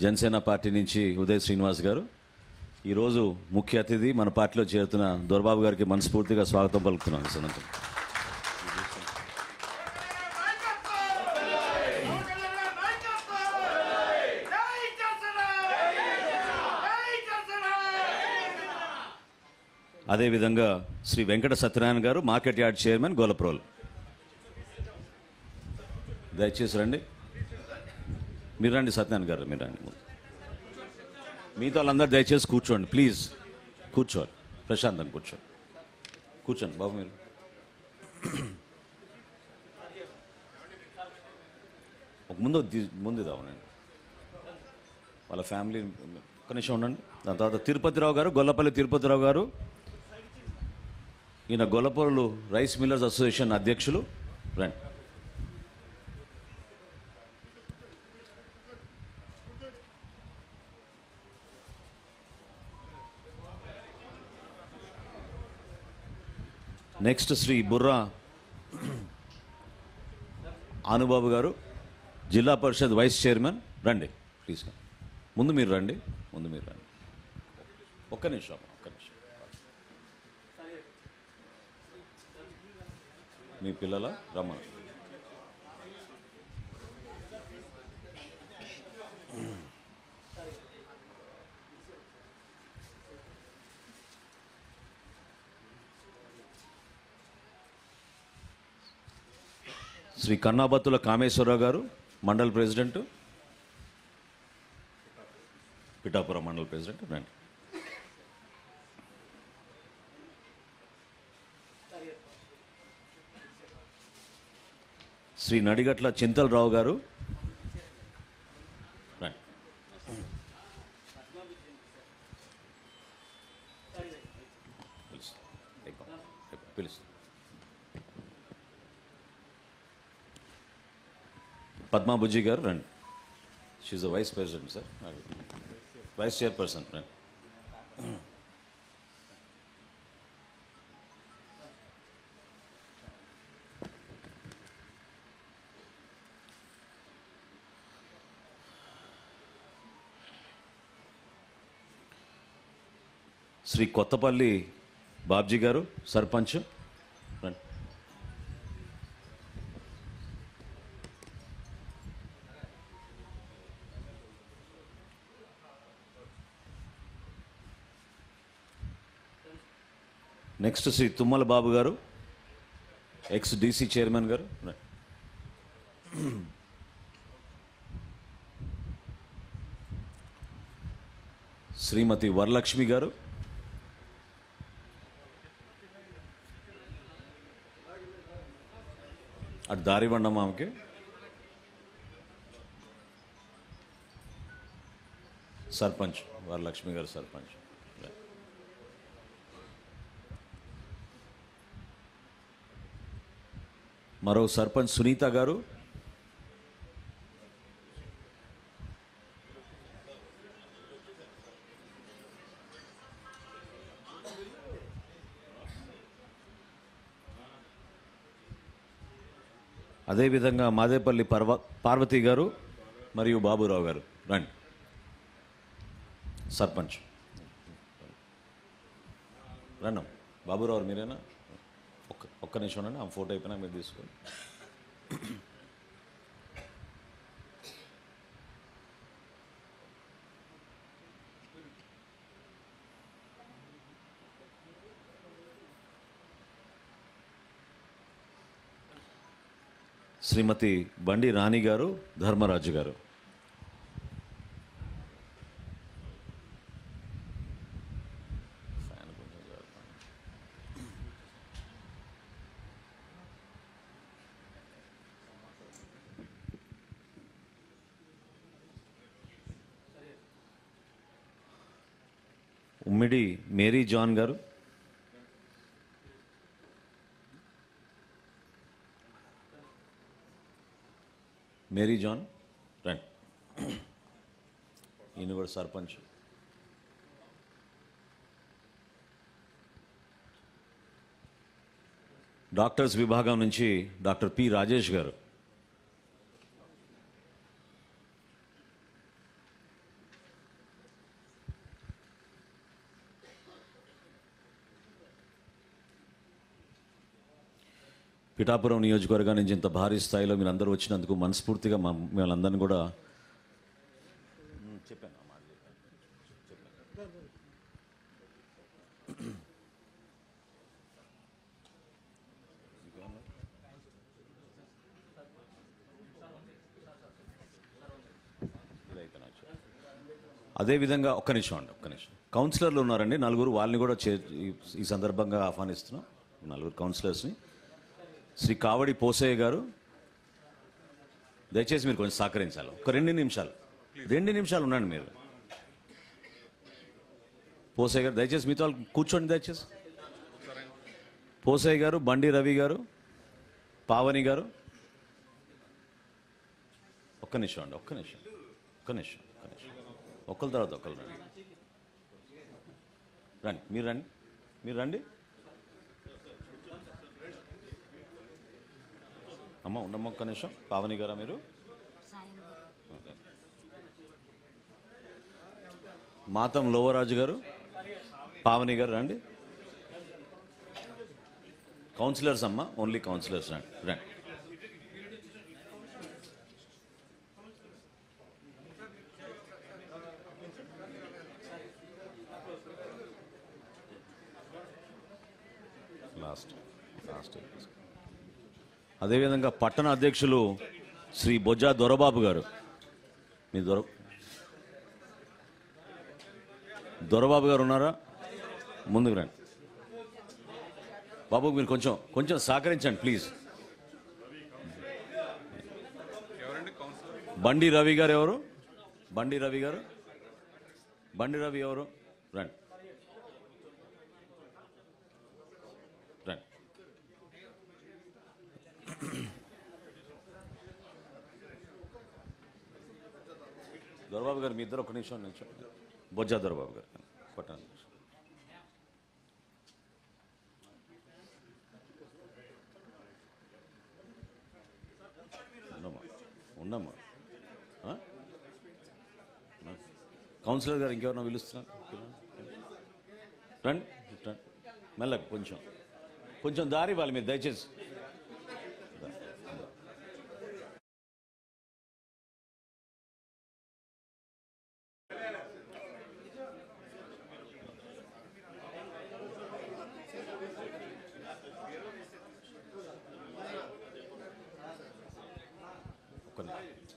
Janasena party నుంచి ఉదయ్ శ్రీనివాస్ గారు. ఈరోజు ముఖ్య అతిథి మన పార్టీలో చేరుతున్న దొరబాబు గారికి మనస్ఫూర్తిగా స్వాగతం పలుకుతున్నాను. సనంతం అదేవిధంగా శ్రీ వెంకట సత్యనారాయణ గారు, మార్కెట్ యార్డ్ చైర్మన్, గోలప్రోల్. దయచేసి రండి. మీరు రండి సత్యనారాయణ గారు, మీరు రండి. మిగతా వాళ్ళందరూ దయచేసి కూర్చోండి ప్లీజ్. కూర్చోండి, ప్రశాంతంగా కూర్చోండి. కూర్చోండి బాబు. మీరు ఒక ముందు ఇద్దామనండి వాళ్ళ ఫ్యామిలీ. ఒక్క నిమిషం ఉండండి. దాని తర్వాత తిరుపతిరావు గారు, గొల్లపల్లి తిరుపతిరావు గారు, ఈయన గొల్లపల్లి రైస్ మిల్లర్స్ అసోసియేషన్ అధ్యక్షులు. రండి. నెక్స్ట్ శ్రీ బుర్రా ఆనుబాబు గారు, జిల్లా పరిషత్ వైస్ చైర్మన్. రండి ప్లీజ్. ముందు మీరు రండి. ఒక్క నిమిషం. మీ పిల్లల రమ్మను. శ్రీ కన్నాబత్తుల కామేశ్వరరావు గారు, మండల్ ప్రెసిడెంట్, పిఠాపురం మండల్ ప్రెసిడెంట్. రండి. శ్రీ నడిగట్ల చింతలరావు గారు. రండి. పిలుస్తా. పద్మా బుజ్జి గారు. రండి. She's the vice president sir, vice chairperson. రండి. శ్రీ కొత్తపల్లి బాబ్జీ గారు, సర్పంచ్. రండి. నెక్స్ట్ శ్రీ తుమ్మల బాబు గారు, ఎక్స్ డీసీ చైర్మన్ గారు. శ్రీమతి వరలక్ష్మి గారు, అటు దారి వండం ఆమెకి. సర్పంచ్ వరలక్ష్మి గారు, సర్పంచ్. మరో సర్పంచ్ సునీత గారు. అదేవిధంగా మాదేపల్లి పార్వతి గారు మరియు బాబురావు గారు. రండి. సర్పంచ్ రండి. బాబురావు మీరేనా? ఒక్క నిమిషం అండి, ఆ ఫోటో అయిపోయినా మీరు తీసుకోండి. శ్రీమతి బండి రాణి గారు, ధర్మరాజు గారు. ఉమ్మిడి మేరీ జాన్ గారు. మేరీ జాన్. రండి. ఈయన కూడా సర్పంచ్. డాక్టర్స్ విభాగం నుంచి డాక్టర్ పి రాజేష్ గారు. పిఠాపురం నియోజకవర్గం నుంచి ఇంత భారీ స్థాయిలో మీరు అందరూ వచ్చినందుకు మనస్ఫూర్తిగా మిమ్మల్ని కూడా చెప్పాను. అదేవిధంగా ఒక్క నిమిషం కౌన్సిలర్లు ఉన్నారండి 4 వాళ్ళని కూడా ఈ సందర్భంగా ఆహ్వానిస్తున్నాం. 4 కౌన్సిలర్స్ని. శ్రీ కావడి పోసయ్య గారు, దయచేసి మీరు కొంచెం సహకరించాలి. ఒక 2 నిమిషాలు ఉండండి మీరు. పోసయ్య గారు దయచేసి మీతో కూర్చోండి దయచేసి. పోసయ్య గారు, బండి రవి గారు, పావని గారు. ఒక్క నిమిషం ఒకరి తర్వాత ఒకరు రండి. మీరు రండి అమ్మ. ఉండమ్మ ఒక్క నిమిషం. పావని గారా మీరు? మాతం లోవరాజు గారు, పావని గారు రండి. కౌన్సిలర్స్ అమ్మ, ఓన్లీ కౌన్సిలర్స్ రండి. లాస్ట్ అదేవిధంగా పట్టణ అధ్యక్షులు శ్రీ బొజ్జా దొరబాబు గారు. మీ దొరబాబు గారు ఉన్నారా? ముందుకు రండి బాబు. మీరు కొంచెం సహకరించండి ప్లీజ్. బండి రవి గారు ఎవరు? బండి రవి ఎవరు? రండి. దొరబాబు గారు మీ ఇద్దరు ఒక నిమిషం నిల్చోండి. బొజ్జా దొరబాబు గారు పట్టండి. ఉండమ్మా. కౌన్సిలర్ గారు ఇంకెవరన్నా పిలుస్తున్నారు? రండి మెల్లగా కొంచెం దారి ఇవ్వాలి మీరు దయచేసి.